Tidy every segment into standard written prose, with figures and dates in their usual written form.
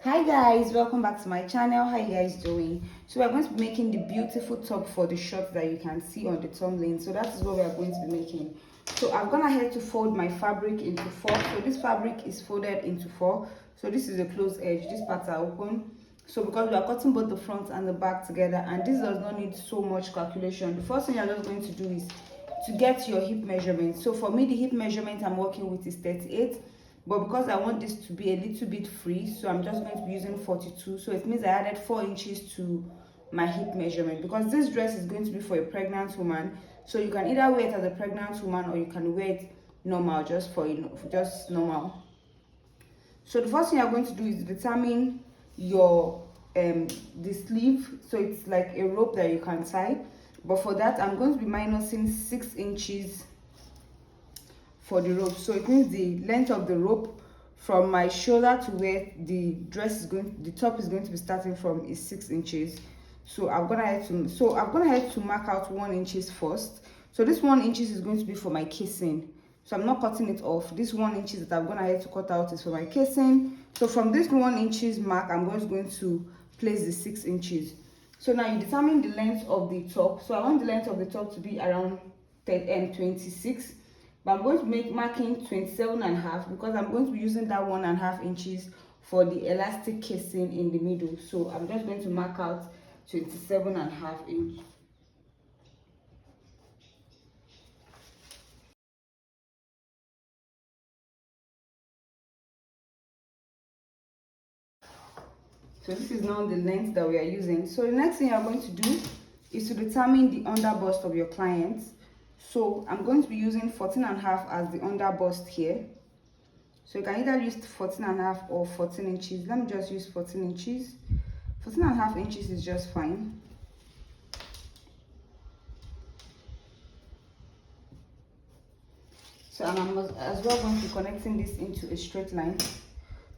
Hi guys, welcome back to my channel. How you guys doing? So we're going to be making the beautiful top for the shorts that you can see on the thumbnail. So that is what we are going to be making. So I've gone ahead to fold my fabric into four. So this fabric is folded into four. So this is the closed edge, these parts are open. So because we are cutting both the front and the back together, and this does not need so much calculation, the first thing you're just going to do is to get your hip measurement. So for me, the hip measurement I'm working with is 38, but because I want this to be a little bit free, so I'm just going to be using 42. So it means I added 4 inches to my hip measurement, because this dress is going to be for a pregnant woman. So you can either wear it as a pregnant woman, or you can wear it normal, just for just normal. So the first thing you're going to do is determine your the sleeve. So it's like a rope that you can tie, but for that I'm going to be minusing 6 inches for the rope. So it means the length of the rope from my shoulder to where the dress is going, the top is going to be starting from, is 6 inches. So I'm gonna have to mark out 1 inches first. So this 1 inches is going to be for my casing. So I'm not cutting it off. This 1 inches that I'm gonna have to cut out is for my casing. So from this 1 inches mark, I'm just going to place the 6 inches. So now you determine the length of the top. So I want the length of the top to be around 26, but I'm going to make marking 27.5, because I'm going to be using that 1.5 inches for the elastic casing in the middle. So I'm just going to mark out 27.5 inches. So this is now the length that we are using. So the next thing you're going to do is to determine the under bust of your client. So I'm going to be using 14.5 as the under bust here. So you can either use 14.5 or 14 inches. Let me just use 14 inches. 14.5 inches is just fine. So and I'm as well going to be connecting this into a straight line.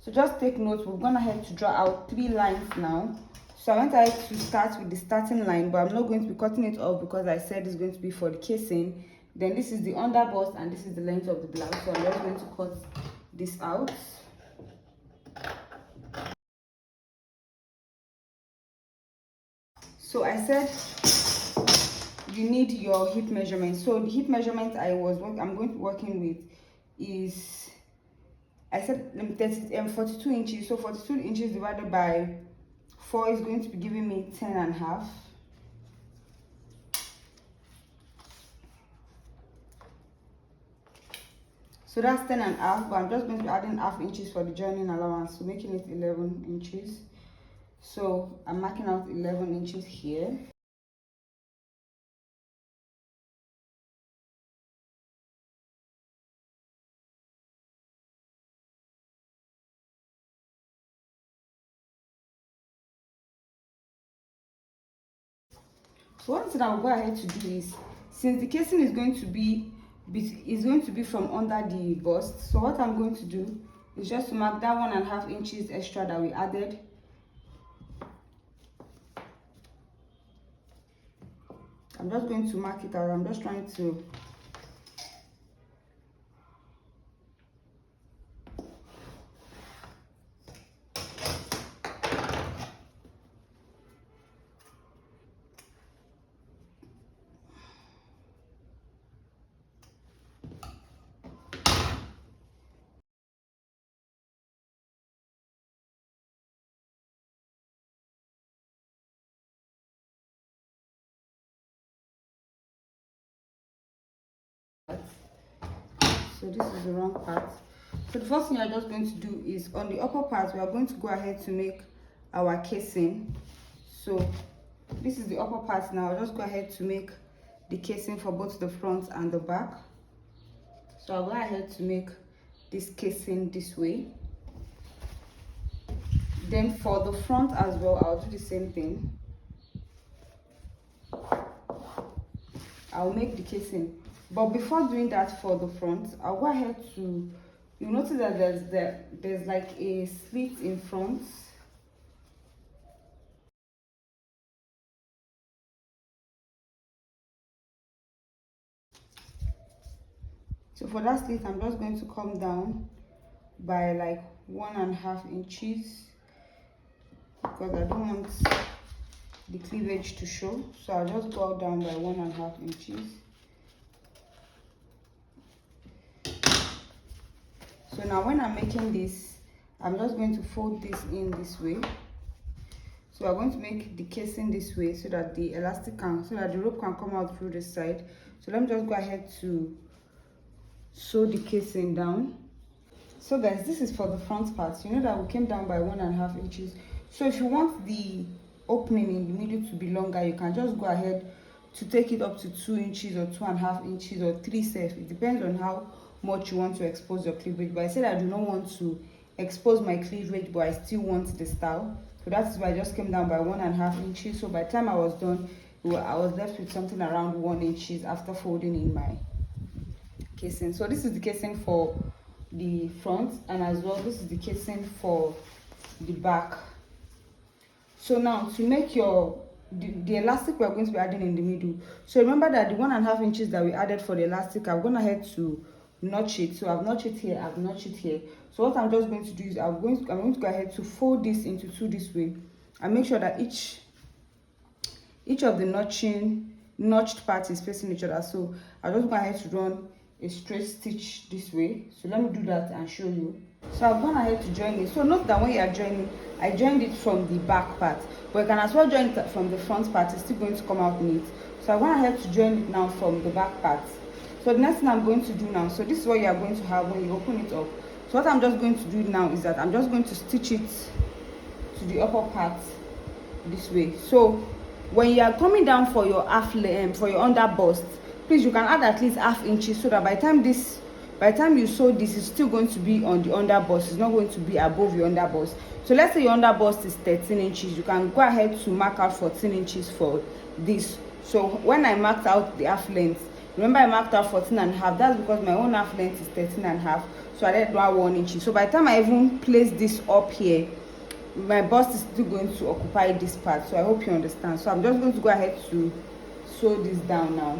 So just take note, we're going ahead to draw out 3 lines now. So I went ahead to start with the starting line, but I'm not going to be cutting it off because I said it's going to be for the casing. Then this is the under bust and this is the length of the blouse. So I'm just going to cut this out. So I said you need your hip measurement. So the hip measurement I'm going to be working with is, I said 42 inches. So 42 inches divided by 4 is going to be giving me 10.5. So that's 10.5, but I'm just going to be adding half inches for the joining allowance, so making it 11 inches. So I'm marking out 11 inches here. So one thing I will go ahead to do is, since the casing is going to be from under the bust, so what I'm going to do is just to mark that 1.5 inches extra that we added. I'm just going to mark it out. I'm just trying to so this is the wrong part. So the first thing I'm just going to do is, on the upper part, we are going to go ahead to make our casing. So this is the upper part now. I'll just go ahead to make the casing for both the front and the back. So I'll go ahead to make this casing this way. Then for the front as well, I'll do the same thing. I'll make the casing, but before doing that for the front, I'll go ahead to, you notice that there's like a slit in front. So for that slit, I'm just going to come down by like 1.5 inches. because I don't want the cleavage to show. So I'll just go out down by 1.5 inches. So now when I'm making this, I'm just going to fold this in this way. So we're going to make the casing this way so that the rope can come out through this side. So let me just go ahead to sew the casing down. So guys, this is for the front part. You know that we came down by 1.5 inches. So if you want the opening in the middle to be longer, you can just go ahead to take it up to 2 inches or 2.5 inches or 3 safe. It depends on how much you want to expose your cleavage. But I said I do not want to expose my cleavage, but I still want the style. So that's why I just came down by 1.5 inches. So by the time I was done, I was left with something around 1 inches after folding in my casing. So this is the casing for the front, and as well this is the casing for the back. So now to make the elastic, we're going to be adding in the middle. So remember that the 1.5 inches that we added for the elastic, I'm going ahead to notch it. So I've notched it here, I've notched it here. So what I'm just going to do is I'm going to go ahead to fold this into 2 this way and make sure that each of the notched parts is facing each other. So I'll just go ahead to run a straight stitch this way. So let me do that and show you. So I've gone ahead to join it. So note that when you are joining, I joined it from the back part, but you can as well join it from the front part. It's still going to come out neat. So I went ahead to join it now from the back part. So the next thing I'm going to do now, so this is what you are going to have when you open it up. So what I'm just going to do now is that I'm just going to stitch it to the upper part this way. So when you are coming down for your for your under bust, please, you can add at least 1/2 inches so that by the time you sew this, it's still going to be on the under bust. It's not going to be above your under bust. So let's say your under bust is 13 inches. You can go ahead to mark out 14 inches for this. So when I marked out the half length, remember I marked out 14.5. That's because my own half length is 13.5. So I did 1 inch. So by the time I even place this up here, my bust is still going to occupy this part. So I hope you understand. So I'm just going to go ahead to sew this down now.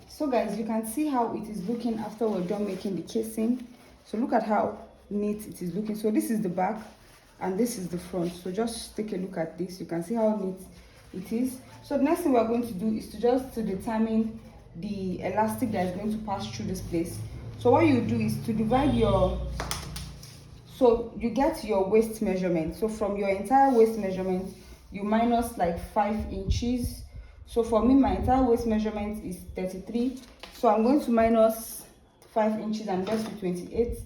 So guys, you can see how it is looking after we're done making the casing. So look at how neat it is looking. So this is the back and this is the front. So just take a look at this. You can see how neat it is. So the next thing we're going to do is to determine the elastic that is going to pass through this place. So what you do is to divide so you get your waist measurement. So from your entire waist measurement, you minus like 5 inches. So for me, my entire waist measurement is 33. So I'm going to minus 5 inches and just with 28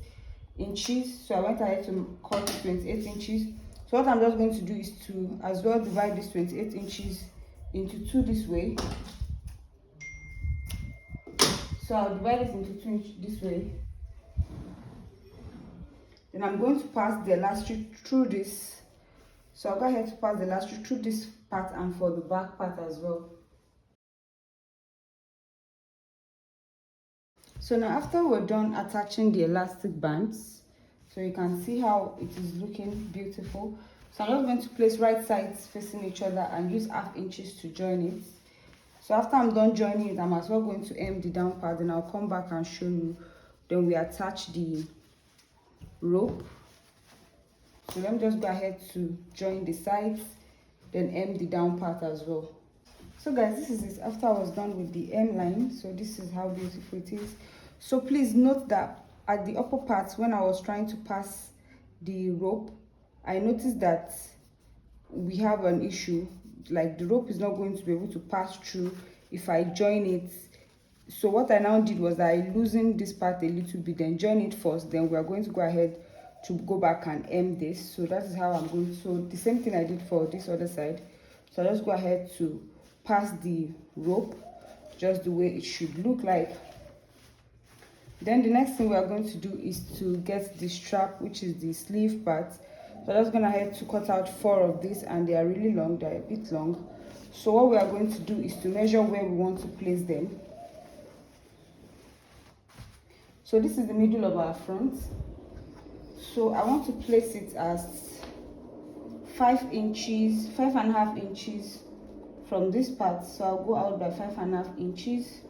inches. So I went ahead to cut 28 inches. So what I'm just going to do is to as well divide this 28 inches into 2 this way. So I'll divide it into 2 inches this way. Then I'm going to pass the elastic through this. So I'll go ahead to pass the elastic through this part and for the back part as well. So now after we're done attaching the elastic bands, so you can see how it is looking beautiful. So I'm just going to place right sides facing each other and use 1/2 inches to join it. So after I'm done joining it, I'm as well going to hem the down part, and I'll come back and show you. Then we attach the rope. So let me just go ahead to join the sides, then hem the down part as well. So guys, this is it after I was done with the hem line. So this is how beautiful it is. So please note that at the upper part, when I was trying to pass the rope, I noticed that we have an issue. Like the rope is not going to be able to pass through if I join it. So what I now did was I loosened this part a little bit, then join it first. Then we are going to go ahead to go back and hem this. So that is how I'm going to. So the same thing I did for this other side. So I just go ahead to pass the rope just the way it should look like. Then the next thing we are going to do is to get the strap, which is the sleeve part. So I'm just going ahead to cut out 4 of these, and they are really long, they're a bit long. So what we are going to do is to measure where we want to place them. So this is the middle of our front. So I want to place it as 5 inches, 5.5 inches from this part. So I'll go out by 5.5 inches.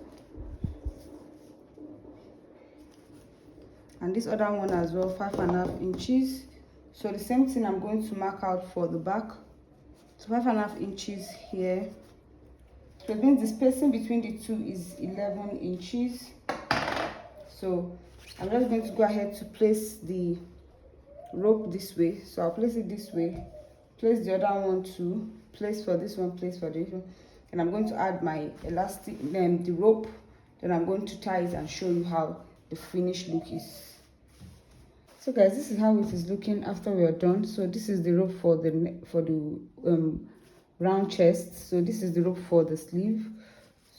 And this other one as well, 5.5 inches. So the same thing I'm going to mark out for the back. So 5.5 inches here. So it means the spacing between the two is 11 inches. So I'm just going to go ahead to place the rope this way. So I'll place it this way, place the other one too, place for this one, place for this one, and I'm going to add my elastic, then the rope, then I'm going to tie it and show you how the finished look is. So guys, this is how it is looking after we are done. So this is the rope for the round chest. So this is the rope for the sleeve.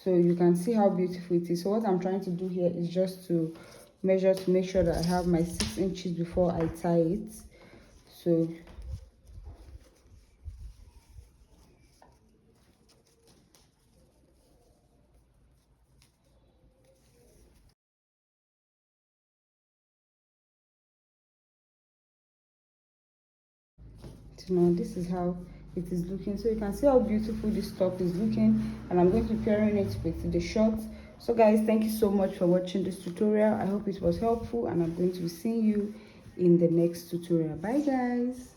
So you can see how beautiful it is. So what I'm trying to do here is just to measure to make sure that I have my 6 inches before I tie it. So now this is how it is looking. So you can see how beautiful this top is looking, and I'm going to be pairing it with the shorts. So guys, thank you so much for watching this tutorial. I hope it was helpful, and I'm going to be seeing you in the next tutorial. Bye guys.